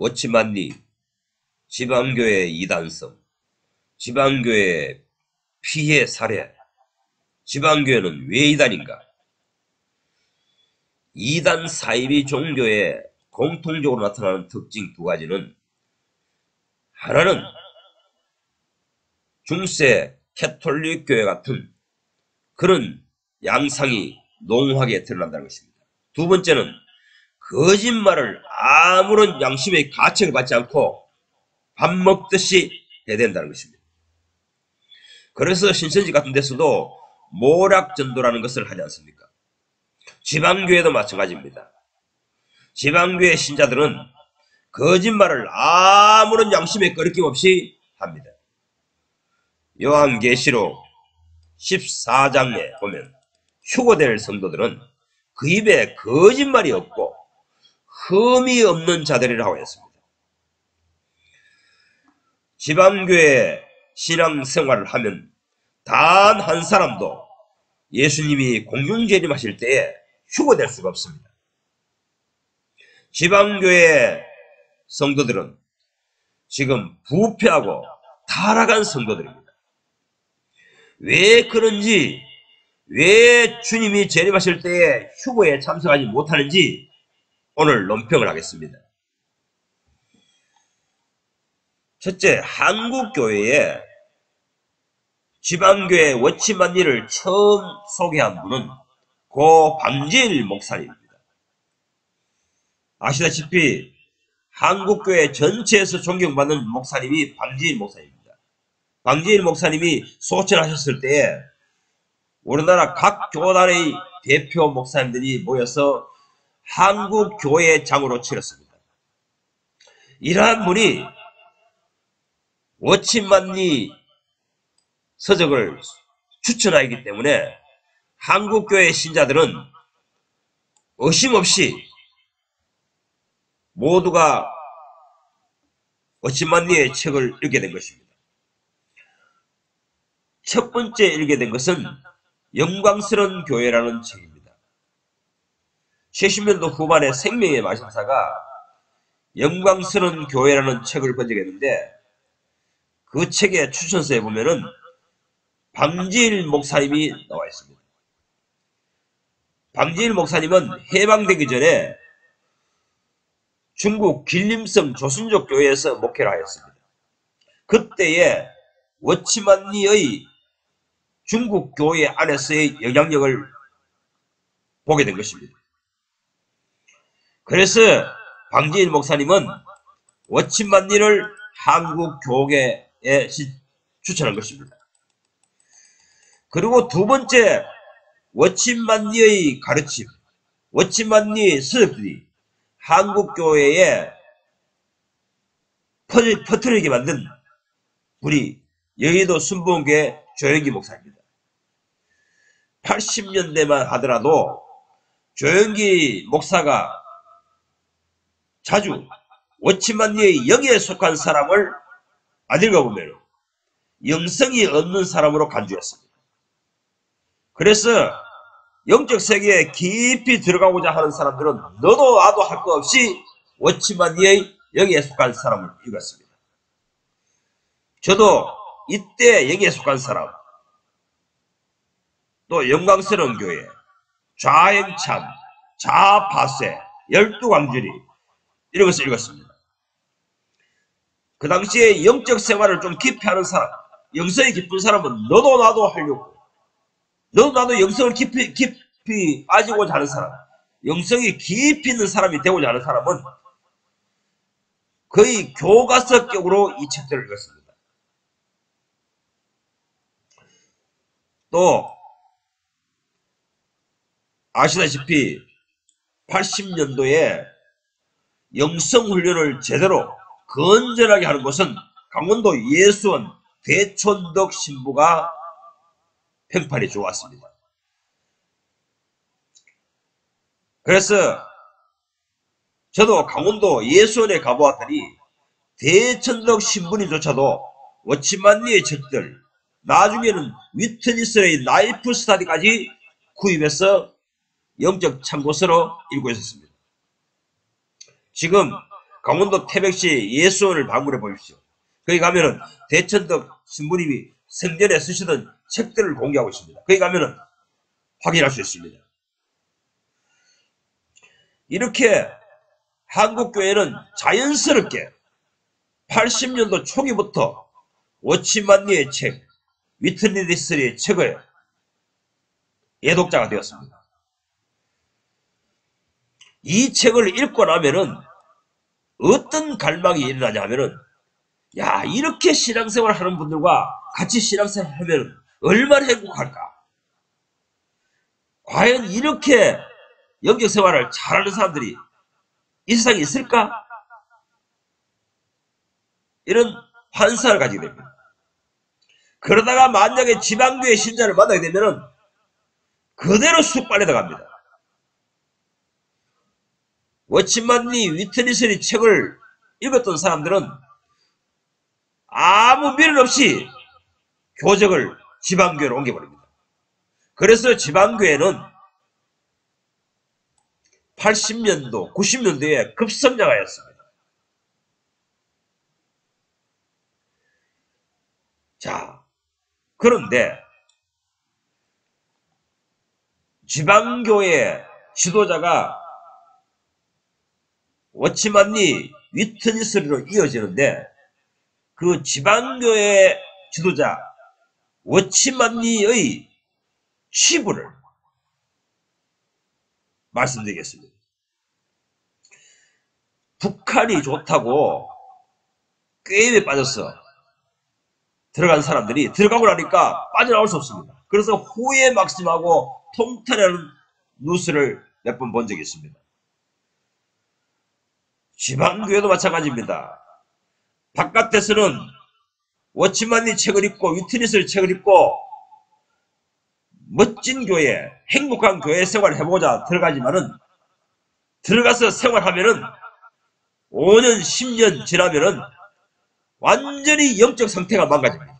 워치만리, 지방교회 이단성, 지방교회 피해 사례, 지방교회는 왜 이단인가? 이단 사이비 종교의 공통적으로 나타나는 특징 두 가지는, 하나는 중세 캐톨릭 교회 같은 그런 양상이 농후하게 드러난다는 것입니다. 두 번째는 거짓말을 아무런 양심의 가책을 받지 않고 밥 먹듯이 해댄다는 것입니다. 그래서 신천지 같은 데서도 모략전도라는 것을 하지 않습니까? 지방교회도 마찬가지입니다. 지방교회 신자들은 거짓말을 아무런 양심의 거리낌 없이 합니다. 요한계시록 14장에 보면 휴거될 성도들은 그 입에 거짓말이 없고 흠이 없는 자들이라고 했습니다. 지방교회 신앙생활을 하면 단 한 사람도 예수님이 공중재림하실 때에 휴거될 수가 없습니다. 지방교회 성도들은 지금 부패하고 타락한 성도들입니다. 왜 그런지, 왜 주님이 재림하실 때에 휴거에 참석하지 못하는지 오늘 논평을 하겠습니다. 첫째, 한국교회에 지방교회 워치만리를 처음 소개한 분은 고 방지일 목사님입니다. 아시다시피 한국교회 전체에서 존경받는 목사님이 방지일 목사님입니다. 방지일 목사님이 소천하셨을 때에 우리나라 각 교단의 대표 목사님들이 모여서 한국교회장으로 치렀습니다. 이러한 분이 워치만리 서적을 추천하기 때문에 한국교회 신자들은 의심없이 모두가 워치만리의 책을 읽게 된 것입니다. 첫 번째 읽게 된 것은 영광스러운 교회라는 책입니다. 70년도 후반에 생명의 말씀사가 영광스러운 교회라는 책을 번역했는데, 그 책의 추천서에 보면은 방지일 목사님이 나와 있습니다. 방지일 목사님은 해방되기 전에 중국 길림성 조선족 교회에서 목회를 하였습니다. 그때에 워치만리의 중국 교회 안에서의 영향력을 보게 된 것입니다. 그래서 방지일 목사님은 워치만리를 한국 교계에 추천한 것입니다. 그리고 두 번째, 워치만리의 가르침, 워치만리 서적들이 한국 교회에 퍼뜨리게 만든 분이 여의도 순복음교회 조영기 목사입니다. 80년대만 하더라도 조영기 목사가 자주 워치만리의 영에 속한 사람을 안 읽어보면 영성이 없는 사람으로 간주했습니다. 그래서 영적 세계에 깊이 들어가고자 하는 사람들은 너도 나도 할 것 없이 워치만리의 영에 속한 사람을 읽었습니다. 저도 이때 영에 속한 사람, 또 영광스러운 교회, 좌행참, 자파세, 12광주리 이런 것을 읽었습니다. 그 당시에 영적 생활을 좀 깊이 하는 사람, 영성이 깊은 사람은 너도 나도 하려고, 너도 나도 영성을 깊이 빠지고자 하는 사람, 영성이 깊이 있는 사람이 되고자 하는 사람은 거의 교과서격으로 이 책들을 읽었습니다. 또 아시다시피 80년도에 영성훈련을 제대로 건전하게 하는 곳은 강원도 예수원 대촌덕 신부가 평판이 좋았습니다. 그래서 저도 강원도 예수원에 가보았더니 대천덕 신부님조차도 워치만리의 책들, 나중에는 위트니스의 라이프 스타디까지 구입해서 영적 참고서로 읽고 있었습니다. 지금 강원도 태백시 예수원을 방문해 보십시오. 거기 가면은 대천덕 신부님이 생전에 쓰시던 책들을 공개하고 있습니다. 거기 가면은 확인할 수 있습니다. 이렇게 한국교회는 자연스럽게 80년도 초기부터 워치만니의 책, 위트니디스의 책의 애독자가 되었습니다. 이 책을 읽고 나면은 어떤 갈망이 일어나냐 하면은, 야, 이렇게 신앙생활 하는 분들과 같이 신앙생활 하면 얼마나 행복할까? 과연 이렇게 영적생활을 잘하는 사람들이 이 세상에 있을까? 이런 환상을 가지게 됩니다. 그러다가 만약에 지방교회 신자를 만나게 되면은 그대로 쑥 빨려들어갑니다. 워치만니 위트니스의 책을 읽었던 사람들은 아무 미련 없이 교적을 지방교회로 옮겨버립니다. 그래서 지방교회는 80년도, 90년도에 급성장하였습니다. 자, 그런데 지방교회 지도자가 워치만니 위트니스로 이어지는데, 그 지방교회 지도자 워치만니의 치부를 말씀드리겠습니다. 북한이 좋다고 게임에 빠져서 들어간 사람들이 들어가고 나니까 빠져나올 수 없습니다. 그래서 후회 막심하고 통탄하는 뉴스를 몇 번 본 적이 있습니다. 지방교회도 마찬가지입니다. 바깥에서는 워치만니 책을 읽고 위트니스의 책을 읽고 멋진 교회, 행복한 교회 생활을 해보자 들어가지만은, 들어가서 생활하면은 5년, 10년 지나면은 완전히 영적 상태가 망가집니다.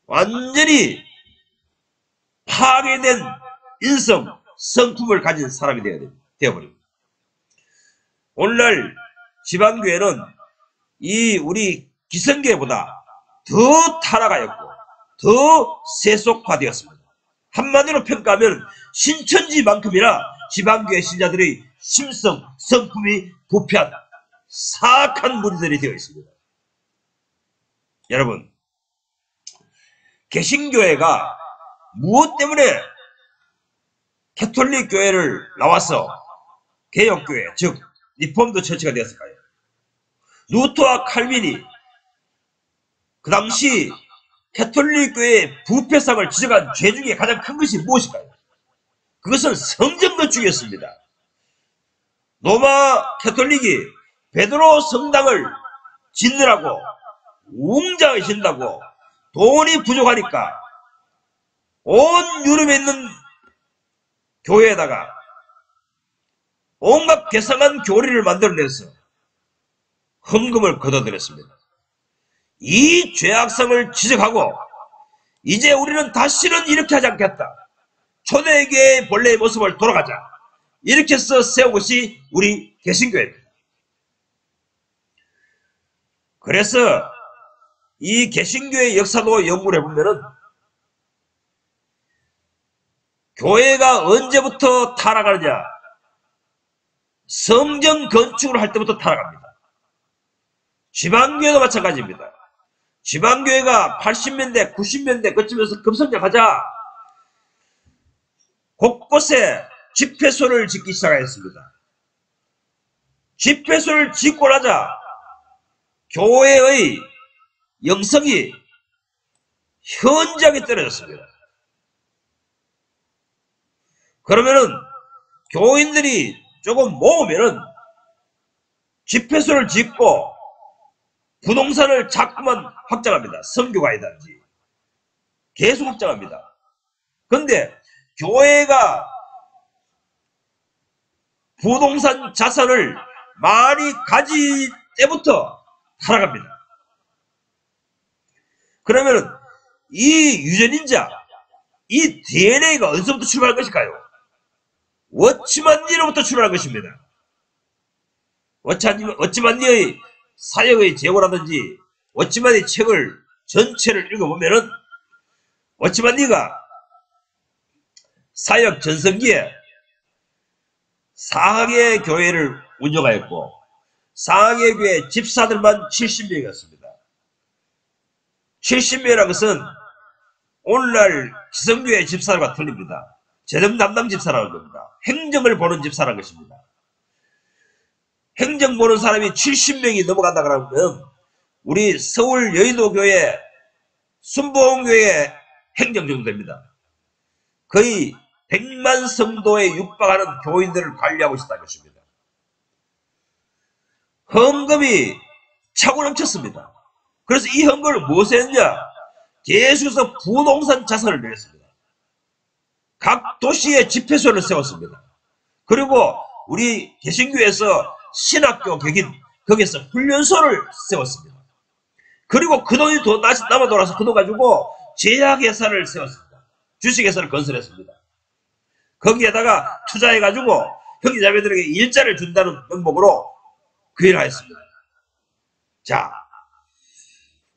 완전히 파괴된 인성, 성품을 가진 사람이 되어버립니다. 오늘날 지방교회는 이 우리 기성교회보다 더 타락하였고 더 세속화되었습니다. 한마디로 평가하면 신천지만큼이나 지방교회 신자들의 심성, 성품이 부패한 사악한 무리들이 되어 있습니다. 여러분, 개신교회가 무엇 때문에 캐톨릭 교회를 나와서 개혁교회, 즉 리폼드 처치가 되었을까요? 루터와 칼빈이 그 당시 캐톨릭 교회의 부패상을 지적한 죄 중에 가장 큰 것이 무엇일까요? 그것은 성전건축이었습니다. 로마 캐톨릭이 베드로 성당을 짓느라고 웅장하게 짓는다고 돈이 부족하니까 온 유럽에 있는 교회에다가 온갖 괴상한 교리를 만들어내서 헌금을 걷어들였습니다. 이 죄악성을 지적하고 이제 우리는 다시는 이렇게 하지 않겠다. 초대교회의 본래의 모습을 돌아가자. 이렇게 해서 세운 것이 우리 개신교회입니다. 그래서 이 개신교의 역사도 연구를 해보면은 교회가 언제부터 타락하느냐? 성전 건축을 할 때부터 타락합니다. 지방교회도 마찬가지입니다. 지방교회가 80년대, 90년대 그쯤에서 급성장하자 곳곳에 집회소를 짓기 시작하였습니다. 집회소를 짓고 나자 교회의 영성이 현저하게 떨어졌습니다. 그러면은 교인들이 조금 모으면은 집회소를 짓고 부동산을 자꾸만 확장합니다. 선교가이든지 계속 확장합니다. 그런데 교회가 부동산 자산을 많이 가질 때부터 타락합니다. 그러면 이 유전인자, 이 DNA가 어디서부터 출발한 것일까요? 워치만니로부터 출발한 것입니다. 어찌만 니의 사역의 제고라든지 어찌만 이 책을 전체를 읽어보면은 어찌만 니가 사역 전성기에 상하계 교회를 운영하였고 상하계 교회 집사들만 70명이었습니다. 70명이라는 것은 오늘날 기성교회 집사들과 틀립니다. 재정 담당 집사라는 겁니다. 행정을 보는 집사라는 것입니다. 행정 보는 사람이 70명이 넘어간다 그러면 우리 서울 여의도 교회 순복음교회 행정 정도 됩니다. 거의 100만 성도에 육박하는 교인들을 관리하고 있었다는 것입니다. 헌금이 차고 넘쳤습니다. 그래서 이 헌금을 무엇에 했냐? 계속해서 부동산 자산을 내렸습니다. 각 도시에 집회소를 세웠습니다. 그리고 우리 개신교에서 신학교 격인 거기에서 훈련소를 세웠습니다. 그리고 그 돈이 남아 돌아서 그 돈 가지고 제약회사를 세웠습니다. 주식회사를 건설했습니다. 거기에다가 투자해가지고 형제자매들에게 일자를 준다는 명목으로 그 일을 하였습니다. 자,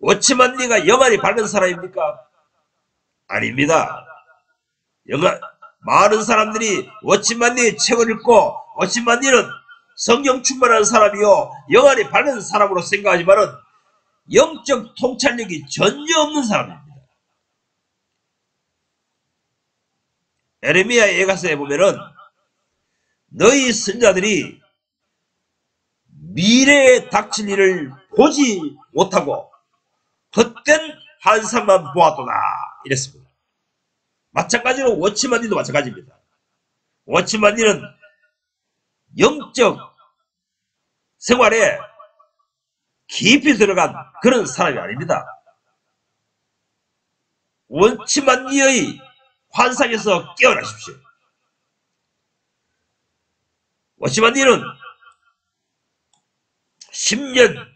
워치만니가 영안이 밝은 사람입니까? 아닙니다. 많은 사람들이 워치만니의 책을 읽고 워치만니는 성령 충만한 사람이요 영안이 밝은 사람으로 생각하지만은 영적 통찰력이 전혀 없는 사람입니다. 에레미야 예가서에 보면은 너희 선자들이 미래에 닥칠 일을 보지 못하고 헛된 환상만 보았도다 이랬습니다. 마찬가지로 워치만니도 마찬가지입니다. 워치만니는 영적 생활에 깊이 들어간 그런 사람이 아닙니다. 워치만니의 환상에서 깨어나십시오. 워치만니는 10년,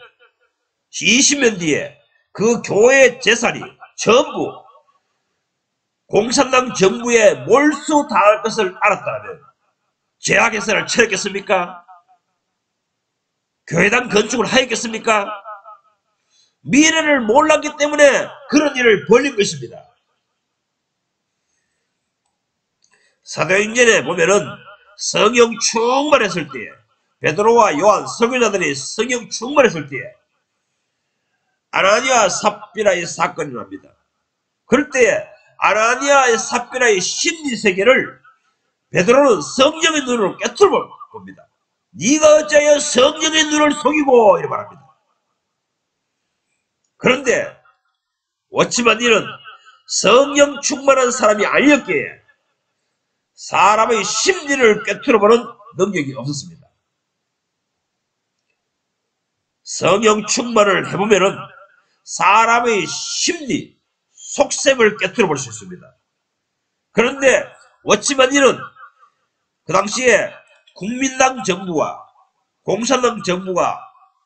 20년 뒤에 그 교회 재산이 전부 공산당 정부에 몰수당할 것을 알았다면 제약회사를 차렸겠습니까? 교회당 건축을 하였겠습니까? 미래를 몰랐기 때문에 그런 일을 벌린 것입니다. 사도행전에 보면은 성령 충만했을 때에 베드로와 요한 선교자들이 성령 충만했을 때에 아나니아 삽비라의 사건이 납니다. 그럴 때 아나니아의 삽비라의 심리세계를 베드로는 성령의 눈으로 깨트려 봅니다. 네가 어찌하여 성령의 눈을 속이고 이렇게 말합니다. 그런데 워치만니는 성령 충만한 사람이 아니었기에 사람의 심리를 꿰뚫어보는 능력이 없었습니다. 성령 충만을 해보면은 사람의 심리, 속셈을 꿰뚫어볼 수 있습니다. 그런데 워치만니는 그 당시에 국민당 정부와 공산당 정부가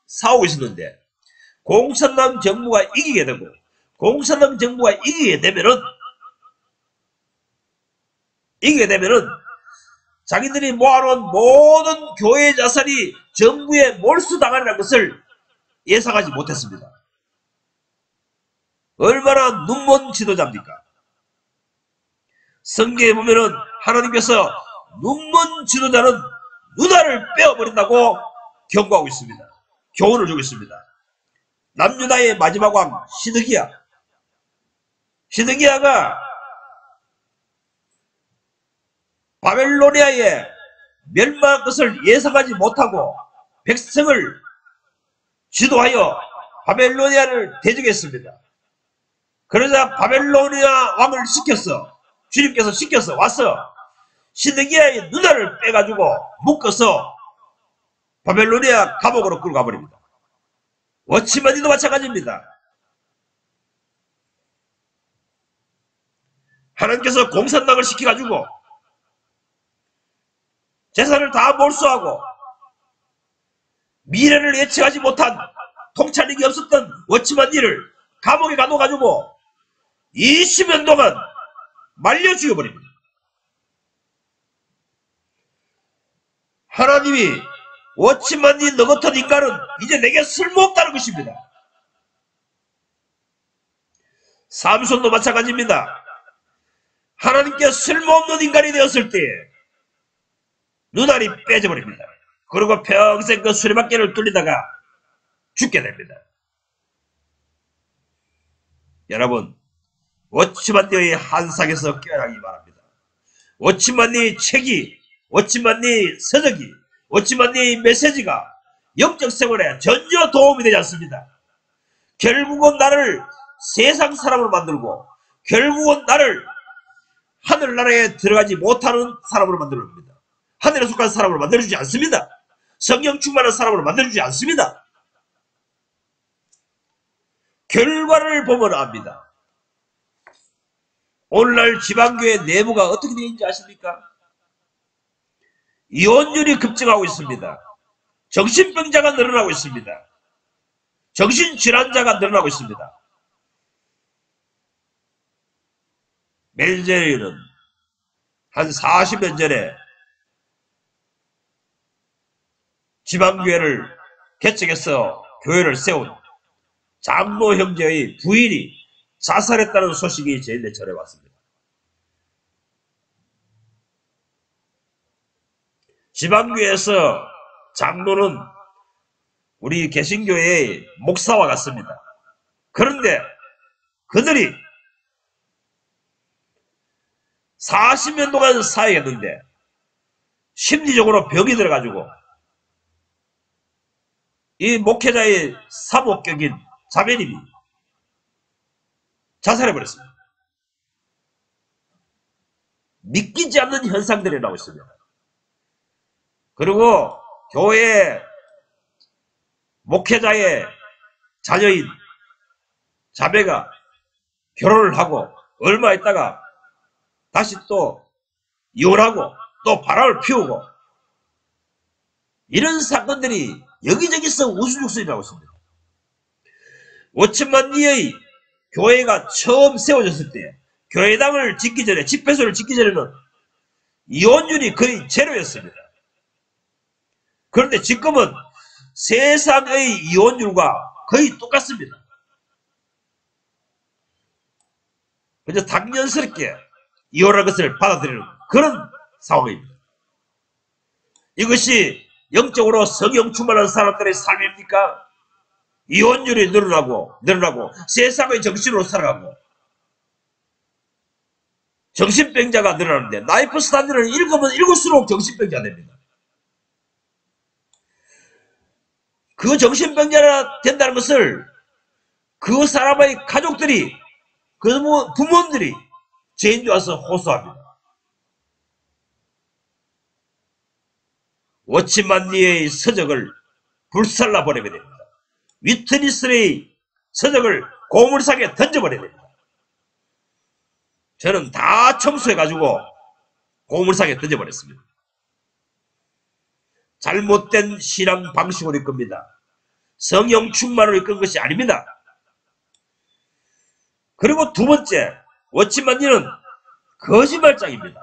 싸우고 있었는데 공산당 정부가 이기게 되고 공산당 정부가 이기게 되면은 자기들이 모아놓은 모든 교회 자산이 정부에 몰수당하는 것을 예상하지 못했습니다. 얼마나 눈먼 지도자입니까? 성경에 보면은 하나님께서 눈먼 지도자는 유다를 빼어버린다고 경고하고 있습니다. 교훈을 주고 있습니다. 남유다의 마지막 왕 시드기야가 바벨로니아에 멸망할 것을 예상하지 못하고 백성을 지도하여 바벨로니아를 대적했습니다. 그러자 바벨로니아 왕을 주님께서 시켜서 와서 시드기야의 누나를 빼가지고 묶어서 바벨로니아 감옥으로 끌고 가버립니다. 워치만니도 마찬가지입니다. 하나님께서 공산당을 시켜가지고 재산을 다 몰수하고 미래를 예측하지 못한 통찰력이 없었던 워치만니를 감옥에 가둬가지고 20년 동안 말려 죽여버립니다. 하나님이 워치만이 너 같은 인간은 이제 내게 쓸모없다는 것입니다. 삼손도 마찬가지입니다. 하나님께 쓸모없는 인간이 되었을 때에 눈알이 빼져버립니다. 그리고 평생 그 수레바퀴를 뚫리다가 죽게 됩니다. 여러분, 워치만니의 한상에서 깨어나기 바랍니다. 워치만니 책이, 워치만니 서적이, 워치만니 메시지가 영적 생활에 전혀 도움이 되지 않습니다. 결국은 나를 세상 사람으로 만들고 결국은 나를 하늘나라에 들어가지 못하는 사람으로 만들어줍니다. 하늘에 속한 사람으로 만들어주지 않습니다. 성령 충만한 사람으로 만들어주지 않습니다. 결과를 보면 압니다. 오늘날 지방교회 내부가 어떻게 되어 있는지 아십니까? 이혼율이 급증하고 있습니다. 정신병자가 늘어나고 있습니다. 정신질환자가 늘어나고 있습니다. 매일 전에는 한 40년 전에 지방교회를 개척해서 교회를 세운 장로 형제의 부인이 자살했다는 소식이 저희한테 전해왔습니다. 지방교회에서 장로는 우리 개신교회의 목사와 같습니다. 그런데 그들이 40년 동안 사역했는데 심리적으로 병이 들어가지고 이 목회자의 사목격인 자매님이 자살해버렸습니다. 믿기지 않는 현상들이 나오고 있습니다. 그리고 교회 목회자의 자녀인 자매가 결혼을 하고 얼마 있다가 다시 또 이혼하고 또 바람을 피우고 이런 사건들이 여기저기서 우수죽순이 나오고 있습니다. 워치만니의 교회가 처음 세워졌을 때 교회당을 짓기 전에 집회소를 짓기 전에는 이혼율이 거의 제로였습니다. 그런데 지금은 세상의 이혼율과 거의 똑같습니다. 그래서 당연스럽게 이혼한 것을 받아들이는 그런 상황입니다. 이것이 영적으로 성령 충만한 사람들의 삶입니까? 이혼율이 늘어나고 세상의 정신으로 살아가고 정신병자가 늘어나는데 라이프 스타일을 읽으면 읽을수록 정신병자 됩니다. 그 정신병자가 된다는 것을 그 사람의 가족들이 그 부모들이 죄인지 와서 호소합니다. 워치만니의 서적을 불살라 버리게 됩니다. 위트니스의 서적을 고물상에 던져버려야 됩니다. 저는 다 청소해가지고 고물상에 던져버렸습니다. 잘못된 신앙 방식으로 이끕니다. 성령 충만으로 이끈 것이 아닙니다. 그리고 두 번째, 워치만니는 거짓말장입니다.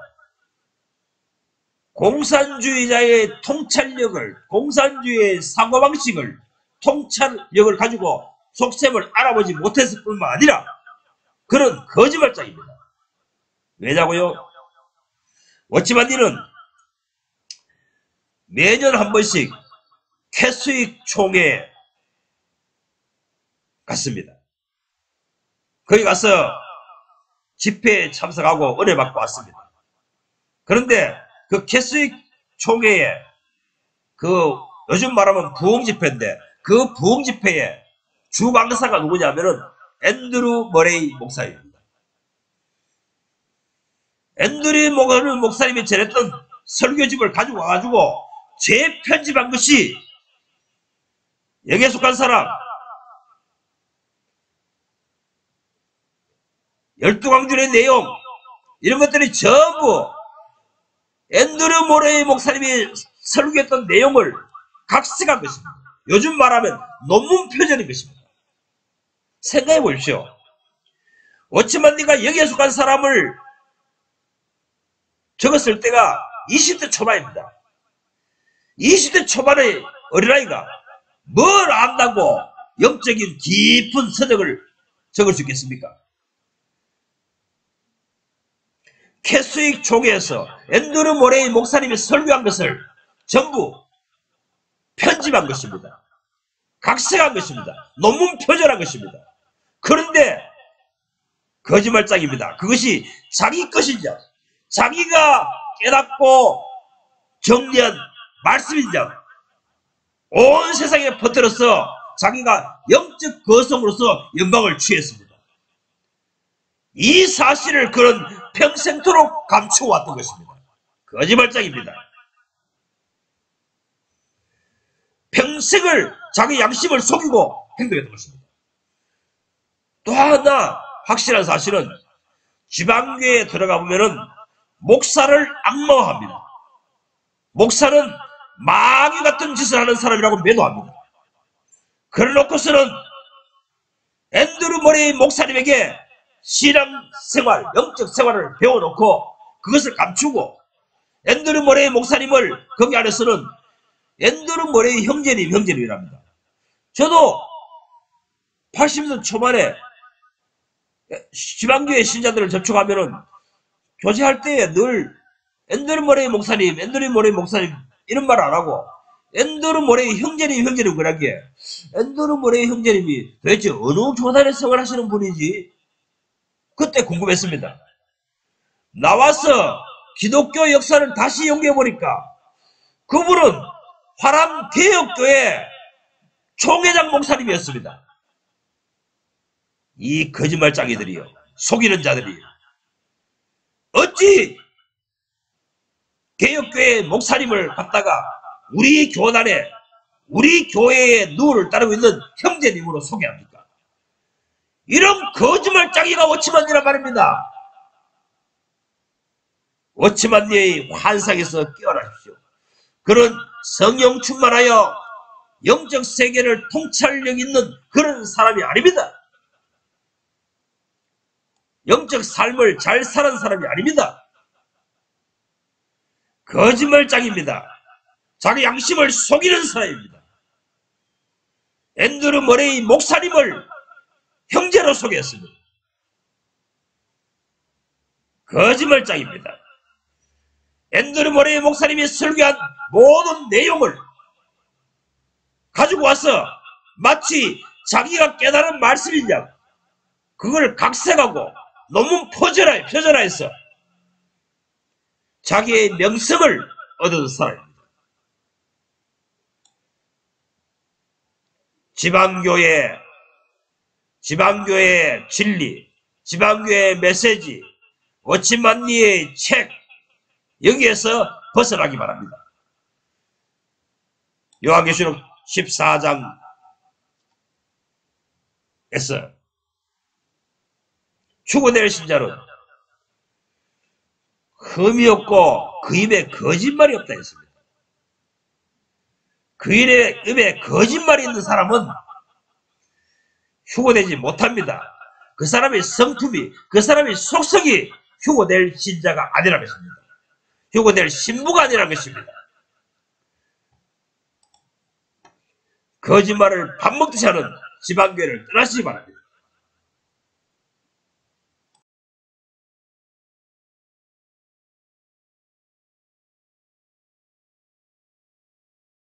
공산주의자의 통찰력을, 공산주의의 사고방식을, 통찰력을 가지고 속셈을 알아보지 못했을 뿐만 아니라 그런 거짓말장입니다. 왜냐고요? 워치만니는 매년 한 번씩 캐스윅 총회에 갔습니다. 거기 가서 집회에 참석하고 은혜 받고 왔습니다. 그런데 그 캐스윅 총회에 요즘 말하면 부흥집회인데 그 부흥집회에 주 강사가 누구냐면은 앤드루 머레이 목사입니다. 앤드루 머레이 목사님이 전했던 설교집을 가지고 와가지고 재편집한 것이 영에 속한 사람 12광준의 내용 이런 것들이 전부 앤드루 모레이 목사님이 설교했던 내용을 각색한 것입니다. 요즘 말하면 논문 표절인 것입니다. 생각해 보십시오. 워치만니가 여기에 속한 사람을 적었을 때가 20대 초반입니다. 20대 초반의 어린아이가 뭘 안다고 영적인 깊은 서적을 적을 수 있겠습니까? 캐스윅 초기에서 앤드루 모레이 목사님이 설교한 것을 전부 편집한 것입니다. 각색한 것입니다. 논문 표절한 것입니다. 그런데 거짓말장입니다. 그것이 자기 것인지, 자기가 깨닫고 정리한 말씀인지 온 세상에 퍼뜨려서 자기가 영적 거성으로서 영광을 취했습니다. 이 사실을 그는 평생토록 감추어왔던 것입니다. 거짓말장입니다. 평생을 자기 양심을 속이고 행동했던 것입니다. 또 하나 확실한 사실은 지방교회에 들어가 보면은 목사를 악마화합니다. 목사는 마귀 같은 짓을 하는 사람이라고 매도합니다. 그래놓고서는 앤드루 모레이 목사님에게 신앙생활, 영적 생활을 배워놓고 그것을 감추고 앤드루 모레이 목사님을 거기 안에서는 앤드루 모레이 형제님이랍니다. 저도 80년 초반에 지방교회 신자들을 접촉하면은 교제할 때에 늘 앤드루 모레이 목사님, 앤드루 모레이 목사님 이런 말 안 하고 앤드루 모레이 형제님 그러기에 앤드루 모레이 형제님이 도대체 어느 교단에 생활하시는 분이지? 그때 궁금했습니다. 나와서 기독교 역사를 다시 연구해보니까 그분은 화람개혁교회 총회장 목사님이었습니다. 이 거짓말장이들이요, 속이는 자들이요, 어찌 개혁교회 목사님을 갖다가 우리 교단에, 우리 교회의 누를 따르고 있는 형제님으로 소개합니까? 이런 거짓말장이가 워치만이란 말입니다. 워치만리의 환상에서 깨어나십시오. 그런 성령 충만하여 영적 세계를 통찰력 있는 그런 사람이 아닙니다. 영적 삶을 잘 사는 사람이 아닙니다. 거짓말장입니다. 자기 양심을 속이는 사람입니다. 앤드루 머레이 목사님을 형제로 소개했습니다. 거짓말장입니다. 앤드루 머레이 목사님이 설교한 모든 내용을 가지고 와서 마치 자기가 깨달은 말씀이냐 그걸 각색하고 논문 표절화해서 자기의 명성을 얻은 사람입니다. 지방교회의 진리, 지방교회의 메시지, 워치만리의 책, 여기에서 벗어나기 바랍니다. 요한계시록 14장에서 추구될 신자는 흠이 없고 그 입에 거짓말이 없다 했습니다. 그 입에 거짓말이 있는 사람은 휴고되지 못합니다. 그 사람의 성품이, 그 사람의 속성이 휴고될 신자가 아니라는 것입니다. 휴고될 신부가 아니라는 것입니다. 거짓말을 밥 먹듯이 하는 지방교회를 떠나시기 바랍니다.